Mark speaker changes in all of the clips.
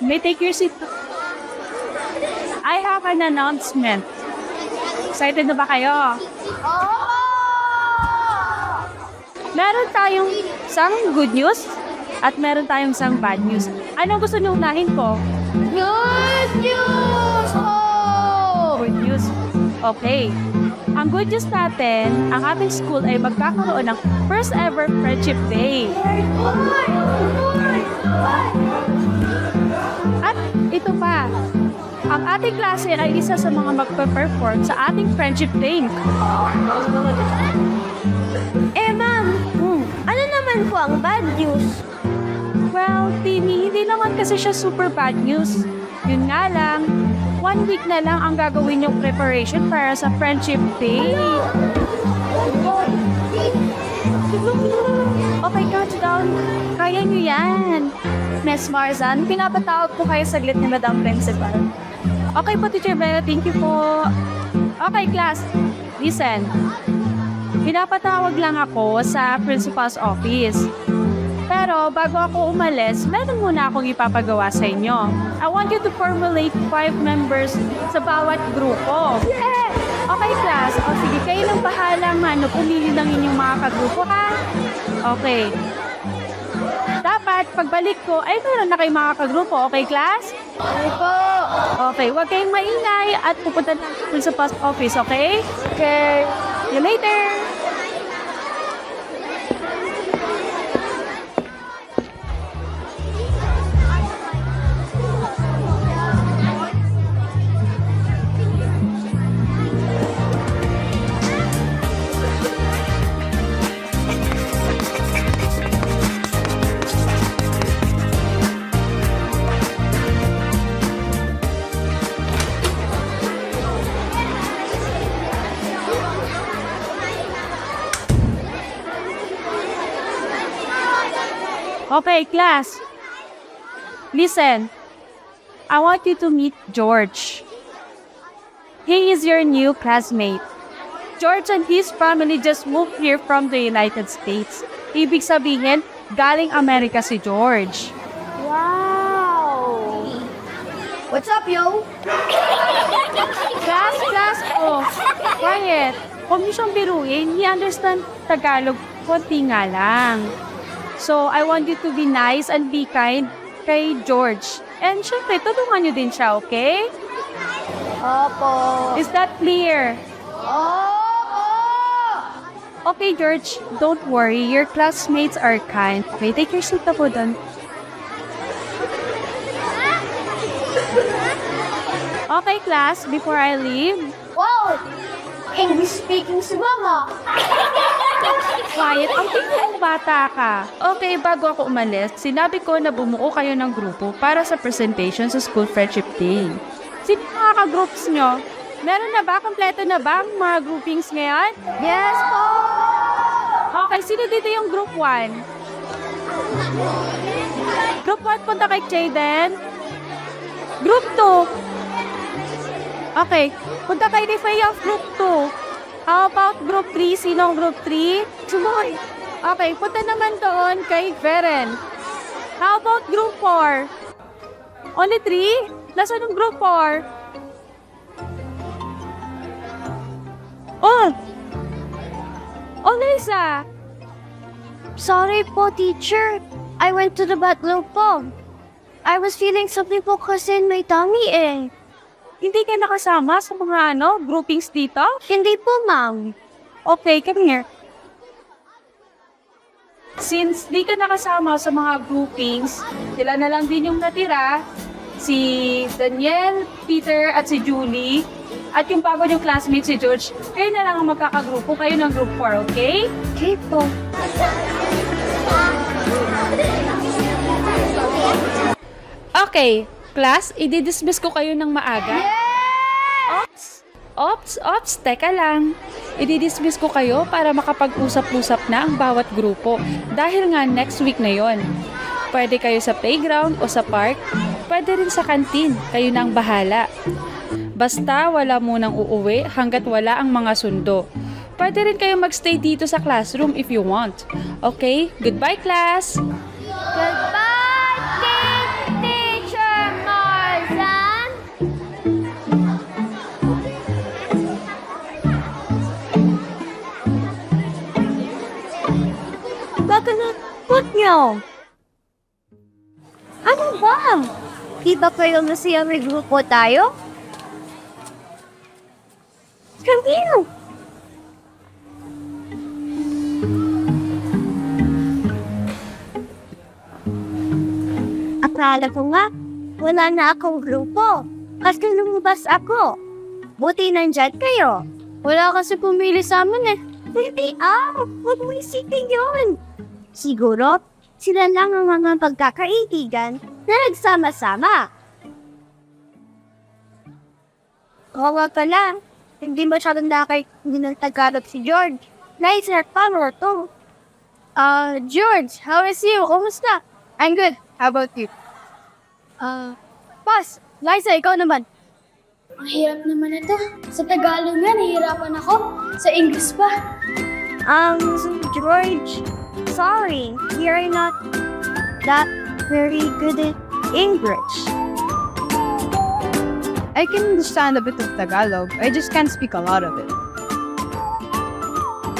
Speaker 1: May take your seat. I have an announcement. Excited na ba kayo? Meron tayong isang good news at meron tayong isang bad news. Anong gusto niyo unahin ko?
Speaker 2: Good news! Oh!
Speaker 1: Good news. Okay. Ang good news natin, ang ating school ay magkakaroon ng first ever Friendship Day. At ito pa, ang ating klase ay isa sa mga magpe-perform sa ating Friendship Day.
Speaker 2: Ma'am, ano naman po ang bad news?
Speaker 1: Well, Timmy, hindi naman kasi siya super bad news. Yun nga lang, 1 week na lang ang gagawin yung preparation para sa Friendship Day. Okay, calm down. Kaya nyo yan. Miss Marzan, pinapatawag po kayo saglit ni Madam Principal. Okay po, Teacher Bella. Thank you po. Okay, class. Listen. Pinapatawag lang ako sa principal's office. Pero bago ako umalis, meron muna akong ipapagawa sa inyo. I want you to formulate 5 members sa bawat grupo.
Speaker 2: Yeah!
Speaker 1: Okay, class. O sige, kayo lang bahala pumili ng inyong mga kagrupo, ha? Okay. Dapat, pagbalik ko, ay meron na kayong mga kagrupo. Okay, class?
Speaker 2: Ano po?
Speaker 1: Okay, huwag kayong maingay at pupunta na sa principal's office, okay?
Speaker 2: Okay.
Speaker 1: See you later! Okay, class. Listen. I want you to meet George. He is your new classmate. George and his family just moved here from the United States. Ibig sabihin, galing Amerika si George.
Speaker 2: Wow! What's up, yo?
Speaker 1: Class, oh, quiet. Huwag niyo siyang biruin. He understand Tagalog, konti nga lang. So, I want you to be nice and be kind kay George. And syempre, tulungan niyo din siya, okay?
Speaker 2: Opo.
Speaker 1: Is that clear?
Speaker 2: Opo!
Speaker 1: Okay, George, don't worry. Your classmates are kind. Okay, take your seat na po doon. Okay, class, before I leave,
Speaker 2: Wow! English speaking si Mama.
Speaker 1: quiet. Ang tingin bata ka. Okay, bago ako umalis, sinabi ko na bumuo kayo ng grupo para sa presentation sa School Friendship Day. Sino mga ka-groups nyo? Meron na ba? Kompleto na ba ang mga groupings ngayon?
Speaker 2: Yes po!
Speaker 1: Okay, sino dito yung group 1? Group 1, punta kay Jayden. Group 2. Okay, punta kay Rifea of group 2. How about group 3? Sinong group 3? Sumoy. Okay, punta naman doon kay Veren. How about group 4? Only 3? Nasaan yung group 4? Oh! Only isa!
Speaker 2: Sorry po, teacher. I went to the bathroom po. I was feeling something po kasi in my tummy eh.
Speaker 1: Hindi ka nakasama sa mga groupings dito?
Speaker 2: Hindi po, ma'am.
Speaker 1: Okay, come here. Since di ka nakasama sa mga groupings, sila na lang din yung natira, si Daniel, Peter, at si Julie, at yung bago yung classmate si George, kayo na lang ang magkakagrupo, kayo ng group 4, okay?
Speaker 2: Okay po.
Speaker 1: Okay, class, i-dismiss ko kayo ng maaga. Ops, teka lang. I-dismiss ko kayo para makapag-usap-usap na ang bawat grupo dahil nga next week na yon. Pwede kayo sa playground o sa park, pwede rin sa kantin, kayo na ang bahala. Basta wala munang uuwi hanggat wala ang mga sundo. Pwede rin kayo magstay dito sa classroom if you want. Okay, goodbye class!
Speaker 2: Goodbye, teacher! Ano? Ano ba? Di ba kayo masaya may grupo tayo? Camille! Akala ko nga, wala na akong grupo. Kasi lumabas ako. Buti nandyan kayo.
Speaker 1: Wala kasi pumili sa amin eh.
Speaker 2: Hindi, huwag mo isipin yun. Siguro, sila lang ang mga pagkakaibigan na nagsama-sama. Oo nga pala, hindi masyadong hindi ng Tagalog si George. Nice na panor to.
Speaker 1: George, how is you? Kumusta? I'm good. How about you? Boss, Liza, ikaw naman.
Speaker 3: Ang hirap naman ito. Sa Tagalog nga, nahihirapan ako. Sa English pa.
Speaker 2: George, sorry, you're not that very good at English.
Speaker 1: I can understand a bit of Tagalog. I just can't speak a lot of it.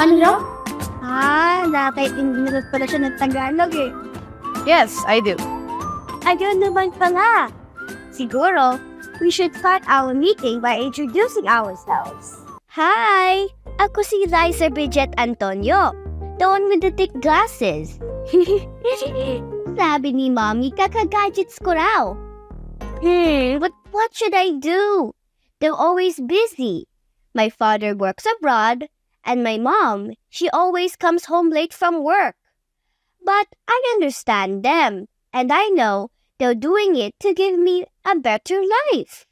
Speaker 3: Ano raw?
Speaker 2: Nakaiintindihan pala siya ng Tagalog eh.
Speaker 1: Yes, I do.
Speaker 2: Ayun naman pala. Siguro, we should start our meeting by introducing ourselves. Hi! Ako si Liza Bridget Antonio, the one with the thick glasses. Sabi ni Mommy, kaka-gadgets ko raw. But what should I do? They're always busy. My father works abroad, and my mom, she always comes home late from work. But I understand them, and I know they're doing it to give me a better life.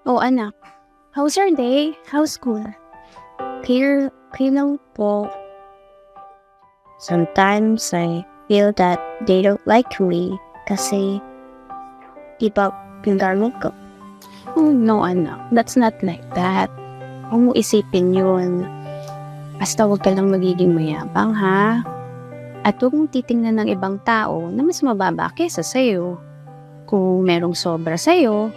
Speaker 1: Oh, anak. How's your day? How's school?
Speaker 2: Clear lang po. Sometimes I feel that they don't like me kasi iba pinagano ko.
Speaker 1: Oh, no, anak. That's not like that. Huwag mo isipin yun. Basta huwag ka lang magiging mayabang, ha? At huwag mong titingnan ng ibang tao na mas mababa kesa sa'yo. Kung merong sobra sa'yo,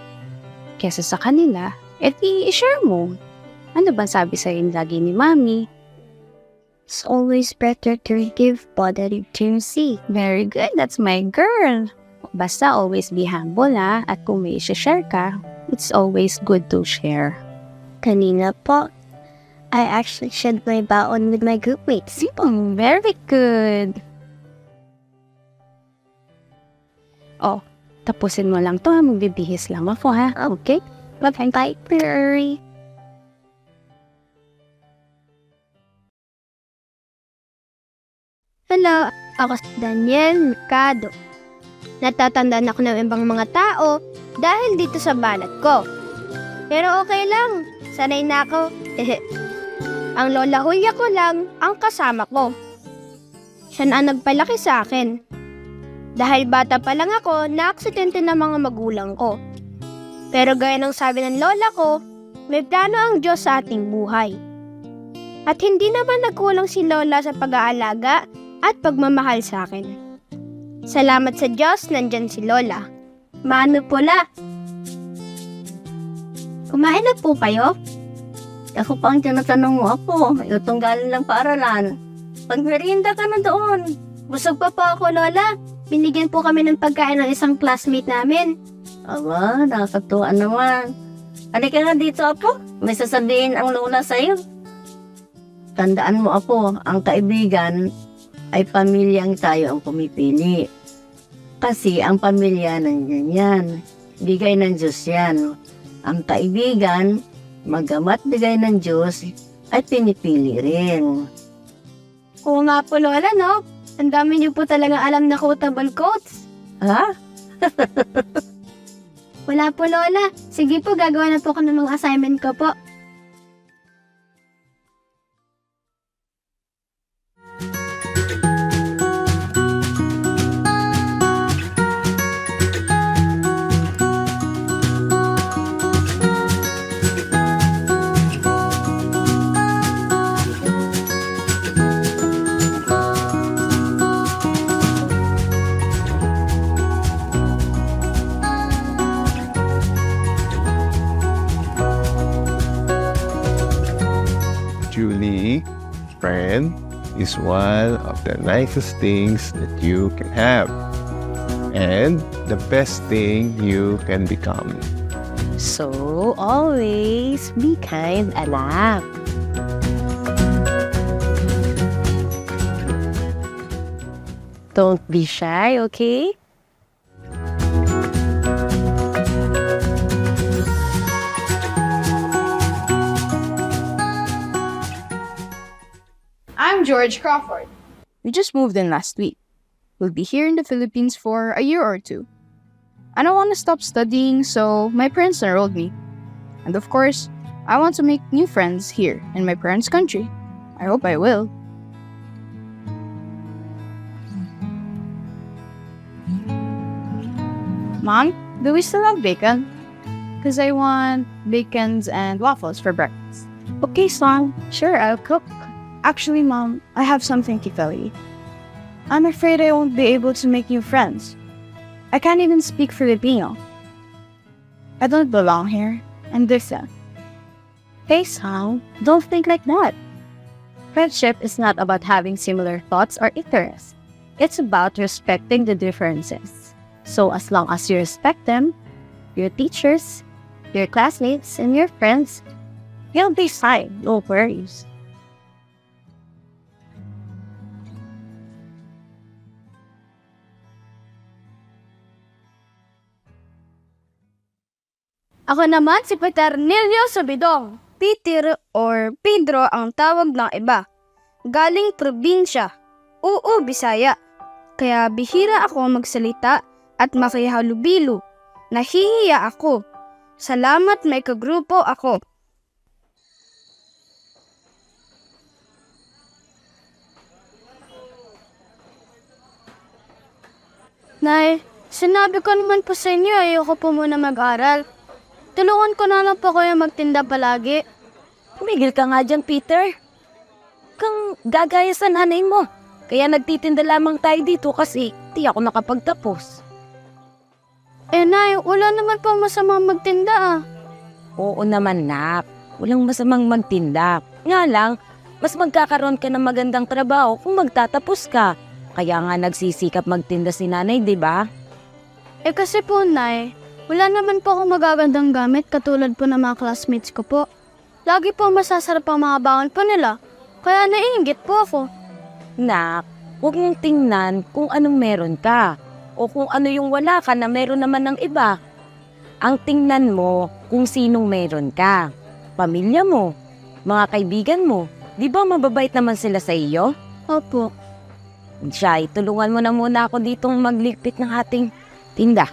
Speaker 1: kesa sa kanila, i-share mo. Ano ba sabi sa'yo lagi ni Mami?
Speaker 2: It's always better to give than to receive.
Speaker 1: Very good, that's my girl. Basta always be humble, ha? At kung may share ka, it's always good to share.
Speaker 2: Kanina po, I actually shared my baon with my groupmates.
Speaker 1: Very good. Oh, tapusin mo lang to, ha? Magbibihis lang ako, ha? Okay?
Speaker 2: Bye, Prairie. Hello, ako si Daniel Mercado. Natatandaan ako ng ibang mga tao dahil dito sa balat ko. Pero okay lang, sanay na ako. Ang lola Julia ko lang ang kasama ko. Siya na ang nagpalaki sa akin. Dahil bata pa lang ako, na-aksidente ng mga magulang ko. Pero gaya ng sabi ng lola ko, may plano ang Diyos sa ating buhay. At hindi naman nagkulang si lola sa pag-aalaga at pagmamahal sa akin. Salamat sa Diyos, nandyan si lola. Mano pula? Kumain na po kayo?
Speaker 4: Ako pa ang tinatanong mo ako. Itong galing lang paaralan. Pagmerienda ka na doon.
Speaker 2: Busog pa po ako, lola. Binigyan po kami ng pagkain ng isang classmate namin.
Speaker 4: Aba, nakakatuwa naman. Halika nga dito, Apo. May sasabihin ang lola sa'yo. Tandaan mo, Apo, ang kaibigan ay pamilyang tayo ang pumipili. Kasi ang pamilya nandiyan yan. Bigay ng Diyos yan. Ang kaibigan, magamat bigay ng Diyos, ay pinipili rin.
Speaker 2: Oo nga po, lola, no? Ang dami niyo po talaga alam na quotable quotes.
Speaker 4: Ha?
Speaker 2: Wala po, lola. Sige po, gagawa na po ako ng mga assignment ko po.
Speaker 5: Julie, friend, is one of the nicest things that you can have, and the best thing you can become.
Speaker 6: So, always be kind, anak. Don't be shy, okay?
Speaker 7: I'm George Crawford. We just moved in last week. We'll be here in the Philippines for a year or two. I don't want to stop studying, so my parents enrolled me. And of course, I want to make new friends here in my parents' country. I hope I will. Mom, do we still have bacon? Because I want bacons and waffles for breakfast.
Speaker 6: Okay, son. Sure, I'll cook.
Speaker 7: Actually, Mom, I have something to tell you. I'm afraid I won't be able to make new friends. I can't even speak Filipino. I don't belong here, and listen.
Speaker 6: Hey, son. Don't think like that. Friendship is not about having similar thoughts or interests. It's about respecting the differences. So as long as you respect them, your teachers, your classmates, and your friends, you'll be fine. No worries.
Speaker 2: Ako naman si Peternilio Sabidong. Peter or Pedro ang tawag ng iba. Galing probinsya. Oo, Bisaya. Kaya bihira ako magsalita at makihalubilo. Nahihiya ako. Salamat may kagrupo ako. Nay, sinabi ko naman po sa inyo ayoko po muna mag-aral. Tulungan ko na lang po kayo magtinda palagi.
Speaker 6: Tumigil ka nga dyan, Peter. Kang gagaya sa nanay mo. Kaya nagtitinda lamang tayo dito kasi di ako nakapagtapos.
Speaker 2: Eh nay, wala naman po masamang magtinda ah.
Speaker 6: Oo naman, nak. Walang masamang magtinda. Nga lang, mas magkakaroon ka ng magandang trabaho kung magtatapos ka. Kaya nga nagsisikap magtinda si nanay, di ba?
Speaker 2: Eh kasi po nay, wala naman po akong magagandang gamit katulad po ng mga classmates ko po. Lagi po masasarap ang mga baon po nila, kaya naiinggit po ako.
Speaker 6: Nak, huwag mong tingnan kung anong meron ka o kung ano yung wala ka na meron naman ng iba. Ang tingnan mo kung sinong meron ka. Pamilya mo, mga kaibigan mo, di ba mababait naman sila sa iyo?
Speaker 2: Opo.
Speaker 6: Siya, tulungan mo na muna ako ditong magligpit ng ating tinda.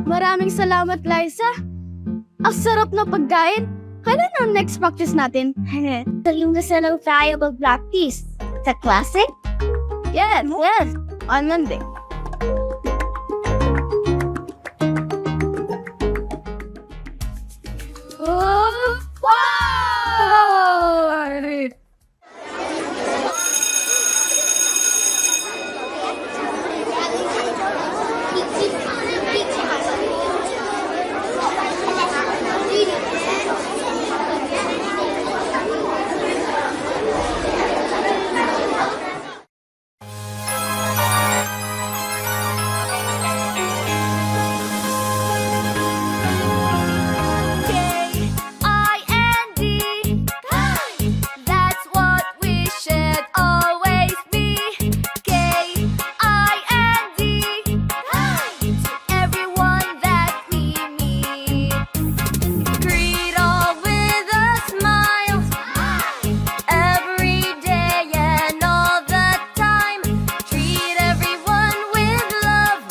Speaker 2: Maraming salamat, Liza. Ang sarap na pagkain. Kailan ang next practice natin? Sa lunes na lang tayo mag-practice. Sa klase? Yes. On Monday.
Speaker 8: K-I-N-D. That's what we should always be. K-I-N-D. To everyone that we meet. Greet all with a smile. Every day and all the time. Treat everyone with love.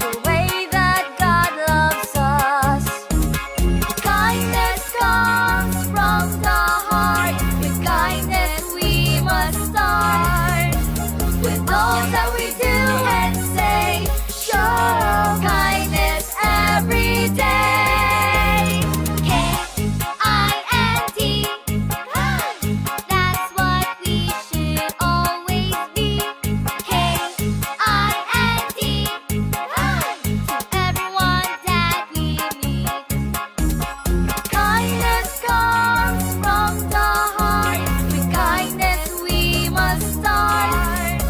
Speaker 8: The way that God loves us. Kindness comes from the heart. With kindness we must start. With all that we do and say, show kindness every day. K-I-N-D. That's what we should always be. K-I-N-D. To everyone that we meet. Kindness comes from the heart. With kindness we must start.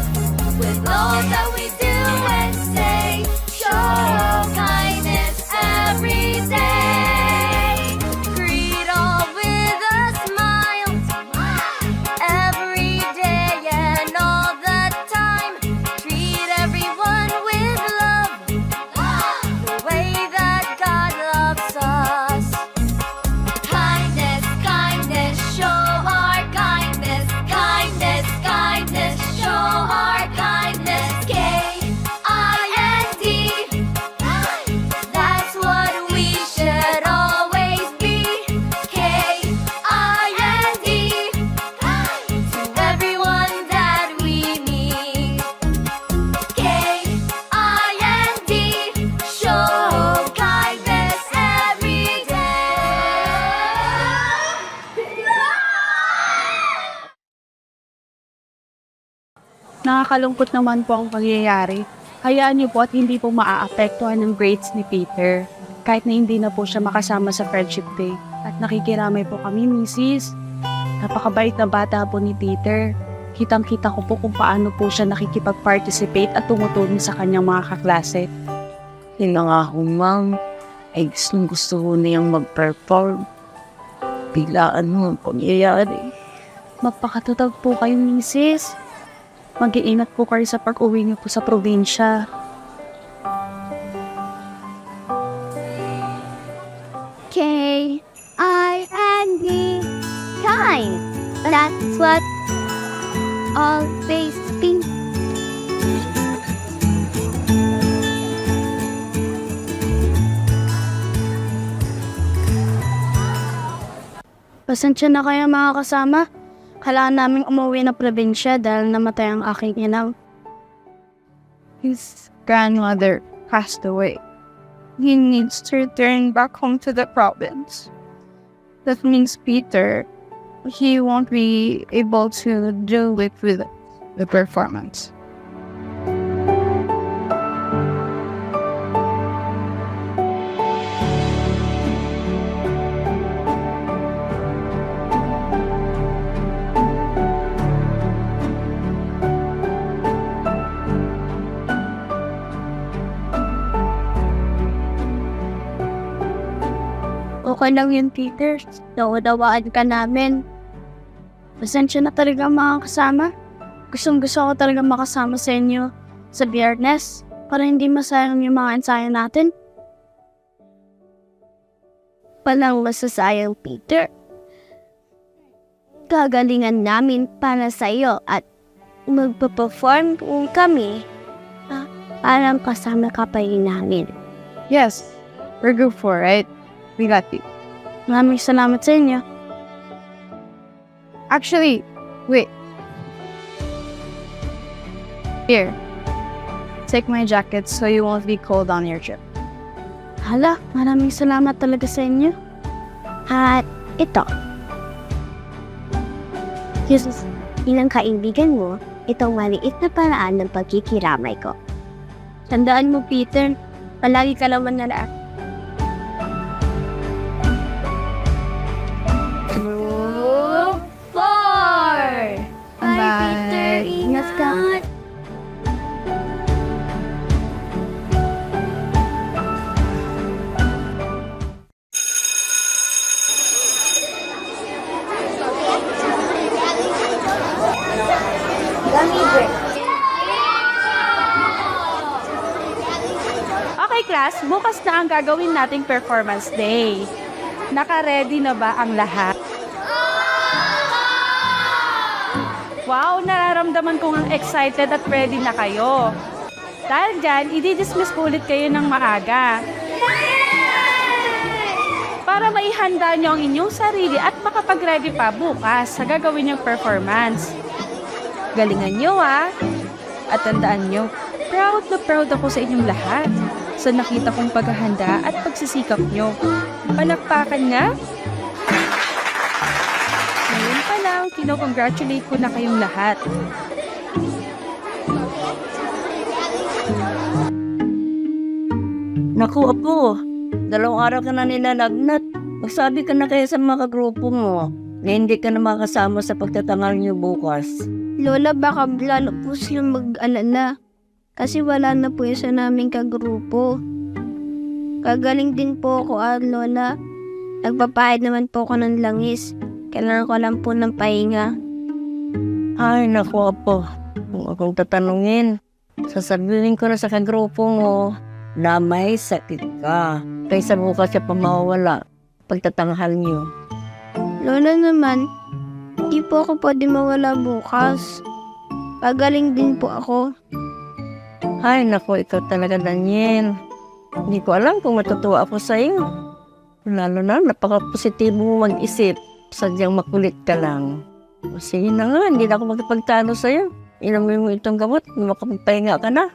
Speaker 8: With all that we do and say, show kindness every day. Greet all with a smile. Every day and all the time. Treat everyone with love. The way that God loves us. Kindness, kindness, show our kindness. Kindness, kindness, show our kindness. K-I-N-D. That's what we should always be. K-I-N-D. To everyone that we meet. K-I-N-D. Show kindness every day.
Speaker 6: Nakakalungkot naman po ang pangyayari. Hayaan niyo po at hindi po maaapektuhan ng grades ni Peter. Kahit na hindi na po siya makasama sa Friendship Day. At nakikiramay po kami, Mrs. Napakabait na bata po ni Peter. Kitang-kita ko po kung paano po siya nakikipag-participate at tumutulong sa kanyang mga kaklase.
Speaker 9: Yun na nga ho, ma'am. Ay gusto ko niyang mag-perform. Biglaan mo ang pangyayari.
Speaker 6: Magpakatutag po kayo, Mrs. Mag-iingat po kayo sa pag-uwi niyo po sa probinsya.
Speaker 2: K-I-N-D. Kind. That's what always be.
Speaker 1: Pasensya na kayo mga kasama. Kailangan naming umuwi ng probinsya dahil namatay ang aking inaw.
Speaker 7: His grandmother passed away. He needs to return back home to the province. That means Peter, he won't be able to do it with the performance.
Speaker 1: Okay lang yun, Peter. Naunawaan ka namin. Pasensya na talaga mga kasama. Gustong-gusto ko talaga makasama sa inyo sa Biyernes para hindi masayang yung mga ensayo natin.
Speaker 2: Walang masasayang, Peter. Gagalingan namin para sa iyo at magpa-perform kami. Parang kasama ka pa rin namin.
Speaker 7: Yes, we're good for it. We got it.
Speaker 1: Maraming salamat sa inyo.
Speaker 7: Actually, wait. Here. Take my jacket so you won't be cold on your trip.
Speaker 1: Hala, maraming salamat talaga sa inyo.
Speaker 2: At ito. Jesus, ilang kaibigan mo, itong maliit na paraan ng pagkikiramay ko. Tandaan mo, Peter, palagi ka naman nalaan.
Speaker 3: Group 4!
Speaker 7: Bye.
Speaker 3: Ingat ka.
Speaker 1: Okay, class, bukas na ang gagawin nating performance day. Naka-ready na ba ang lahat? Wow, nararamdaman kong excited at ready na kayo. Dahil dyan, i-dismiss ko ulit kayo ng maaga. Para maihanda nyo ang inyong sarili at makapag-ready pa bukas sa gagawin nyong performance. Galingan nyo At tandaan nyo, proud na proud ako sa inyong lahat sa nakita kong paghahanda at pagsisikap nyo. Palakpakan nga! Ngayon pa lang, kino-congratulate ko na kayong lahat.
Speaker 4: Naku, Apo. 2 araw ka na nilalagnat. Magsabi ka na kaya sa mga kagrupo mo na hindi ka na makasama sa pagtatangal niyo bukas.
Speaker 2: Lola, baka lalo po silang mag-alala. Kasi wala na po isa naming kagrupo. Kagaling din po ako, Lola. Nagpapahid naman po ako ng langis. Kailangan ko lang po ng pahinga.
Speaker 4: Ay, naku, Apo. Kung akong tatanungin, sasabihin ko na sa kagrupo mo na may sakit ka. Kaysa bukas siya pa mawawala pagtatanghal niyo.
Speaker 2: Lola naman, hindi po ako pwede mawala bukas. Kagaling din po ako.
Speaker 4: Ay, naku, ikaw talaga, Daniel. Hindi ko alam kung matutuwa ako sa iyo. Lalo na, napaka-positibo mo mag-isip. Sadyang makulit ka lang. O sige na nga, hindi na ako magpagtalo sa iyo. Inumin mo itong gamot, makapagpahinga ka na.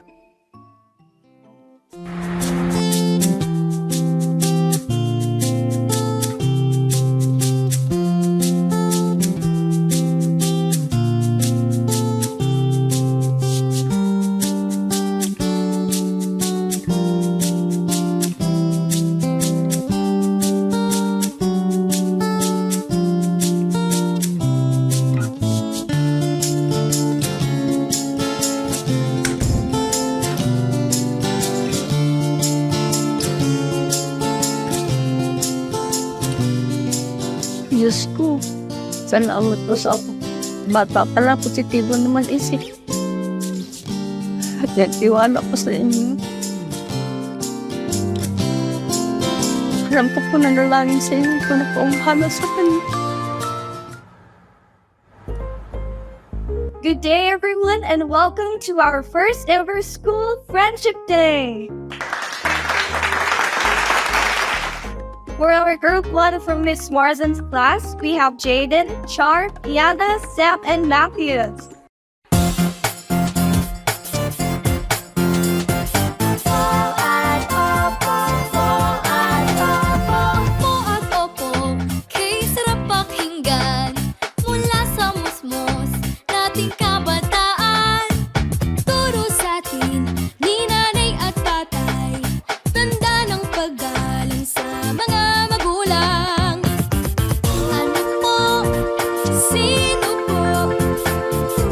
Speaker 9: Diyos ko, salamat po sa ako. Bata pala, positibo naman isip. At nagtiwala ko sa inyo. Alam ko po nanalangin sa inyo kung napaumhala sa kanya.
Speaker 1: Good day, everyone, and welcome to our first ever School Friendship Day! For our group 1 from Miss Marsden's class, we have Jaden, Char, Yana, Sam, and Matthews.
Speaker 8: Po at opo, kay sarap pakinggan mula sa musmos nating kabataan. Turo sa atin ni nanay at tatay, tanda ng paggalang sa mga magulang. Ano po? Sino po?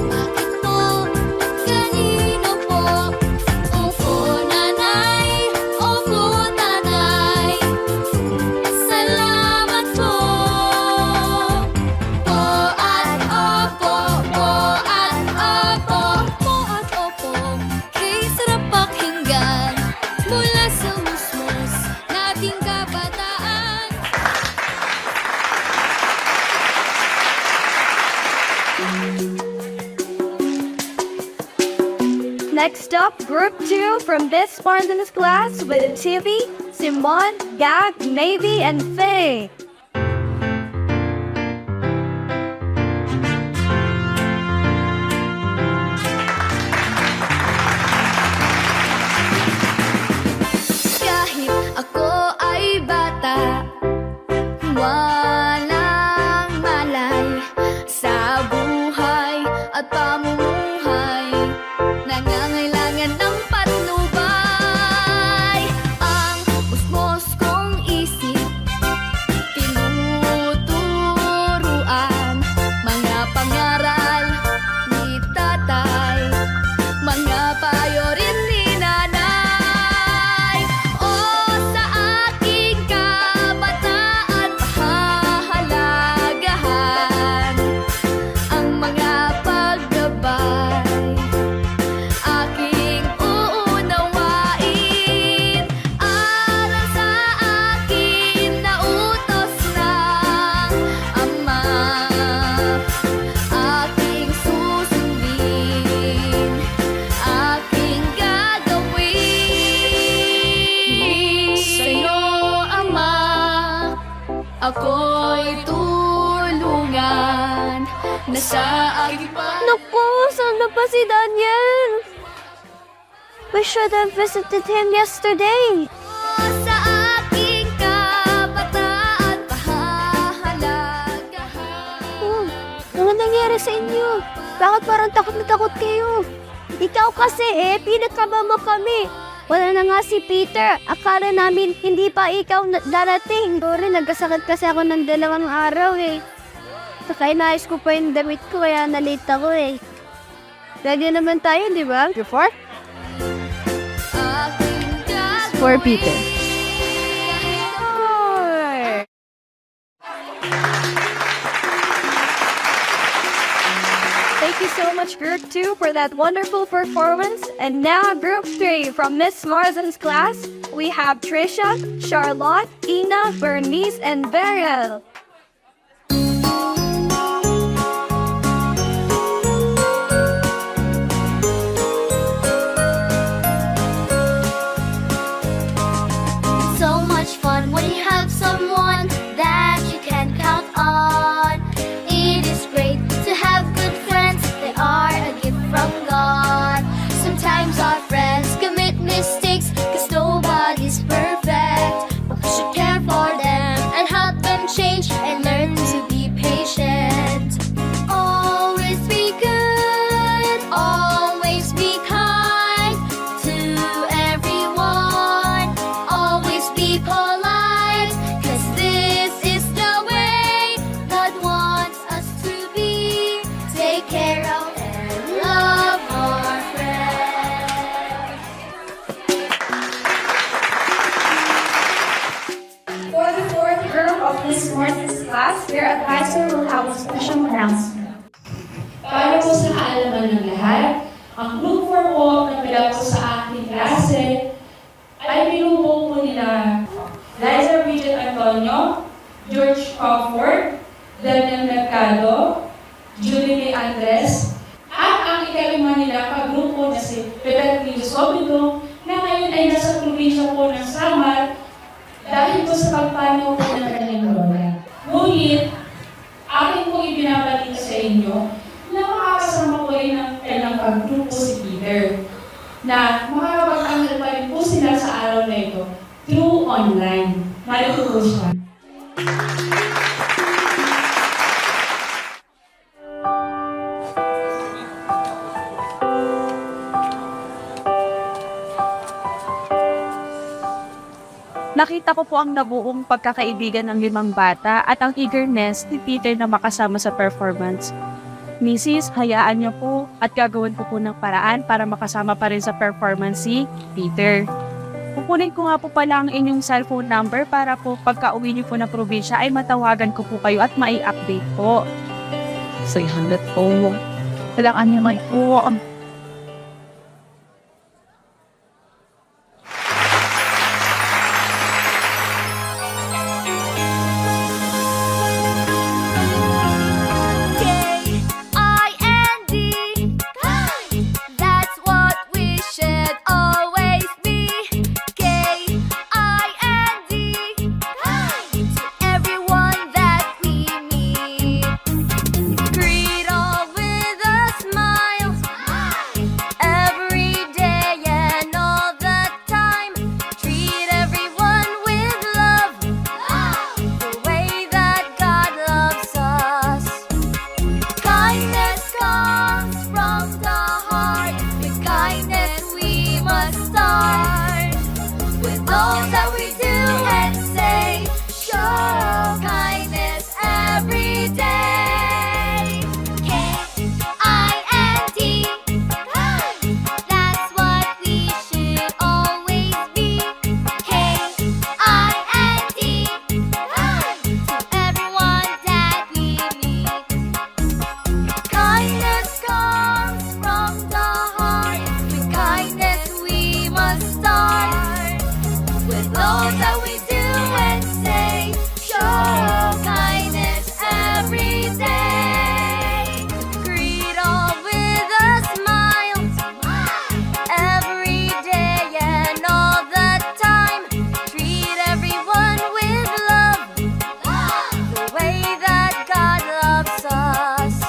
Speaker 8: Bakit po? Kanino po? Opo, nanay. Opo, tatay. Salamat po. Po at opo, po at opo, po at opo. Kay sarap pakinggan mula sa musmos nating kabataan.
Speaker 1: Next up, Group 2 from Miss Marsden's class with Tivi, Simon, Gag, Navy, and Faye.
Speaker 8: sa aking
Speaker 2: Naku, sana pa si Daniel? We should have visited him yesterday.
Speaker 8: sa aking kabataan pahahalagahan.
Speaker 2: Oh, ano nangyari sa inyo? Bakit parang takot na takot kayo? Ikaw kasi pinakaba mo kami. Wala na nga si Peter. Akala namin hindi pa ikaw darating. Sorry, nagkasakit kasi ako ng 2 araw Saka inayos ko pa yung damit ko kaya nalate ako Ready naman tayo, di ba?
Speaker 7: Before?
Speaker 8: Aking
Speaker 7: For Peter.
Speaker 1: Thank you so much, Group 2, for that wonderful performance. And now, Group 3, from Miss Marsden's class, we have Trisha, Charlotte, Ina, Bernice, and Beryl.
Speaker 8: so much fun when you have someone that you can count on. It is great to have good friends, they are a gift from God. Sometimes our friends commit mistakes, cause nobody's perfect. But we should care for them and help them change and learn to be patient. Always be good, always be kind to everyone. Always be polite, cause this is the way God wants us to be. Take care of and love our friends.
Speaker 3: For the fourth group of Miss Martha's class, their advisor will have a special announcement.
Speaker 10: Para po sa kaalaman ng lahat, ang group 4 po na bilang po sa ating klase ay binubuo po nila Liza Bridget Antonio, George Crawford, Daniel Mercado, Julie May Andres, at ang ikalima nila kagrupo na si Pepe Cruz Sobrino na ngayon ay nasa probinsya po ng Samar dahil po sa pagpanaw po ng kanyang lola. Ngunit, akin po ibinabalita sa inyo na makakasama po rin ng kanyang kagrupo si Peter na makakapag-aral pa rin po sila sa araw na ito through online. Marito po siya.
Speaker 1: Nakita ko po ang nabuong pagkakaibigan ng 5 bata at ang eagerness ni Peter na makasama sa performance. Mrs., hayaan niyo po at gagawin ko po ng paraan para makasama pa rin sa performance si Peter. Kukunin ko nga po pala ang inyong cellphone number para po pagka-uwi niyo po na probinsya ay matawagan ko po kayo at mai-update po.
Speaker 9: 600 po. Kailangan niya may po.
Speaker 8: K-I-N-D, that's what we should always be. K-I-N-D, to everyone that we meet. Greet all with a smile, every day and all the time. Treat everyone with love, the way that God loves us. Kindness comes from the heart. With kindness we must start. With all that we do and say, show kindness every day. K-I-N-D, that's what we should always be. K-I-N-D, to everyone that we meet. Kindness comes from the heart. With kindness we must start. With all that we do and say, show kindness every day. Greet all with a smile, every day and all the time. Treat everyone with love, the way that God loves us.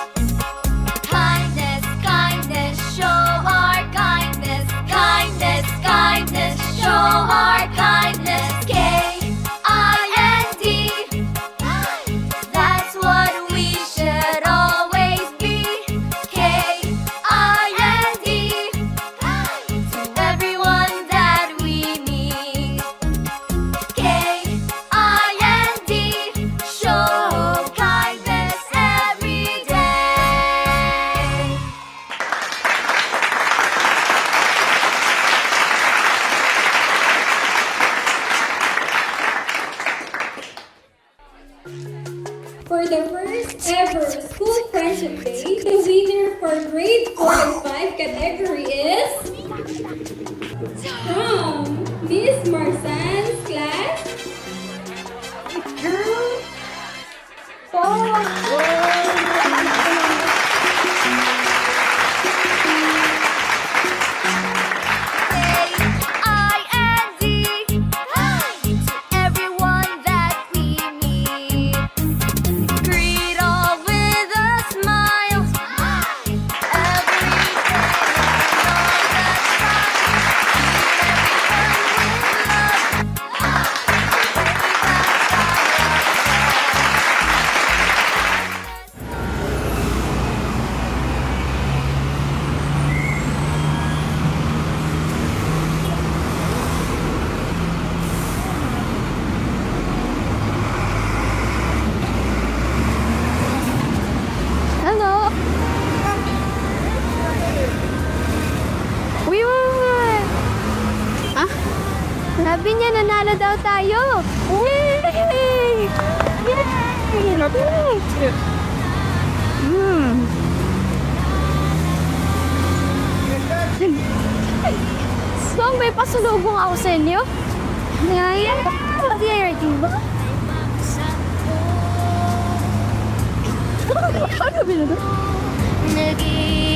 Speaker 2: Sabi niya, nanalo daw tayo. Yay! Yay!
Speaker 1: So, may pasalubong ako sa inyo?
Speaker 2: Ngaya! Yay, diba?
Speaker 1: Ano ba?
Speaker 8: Nag-iisip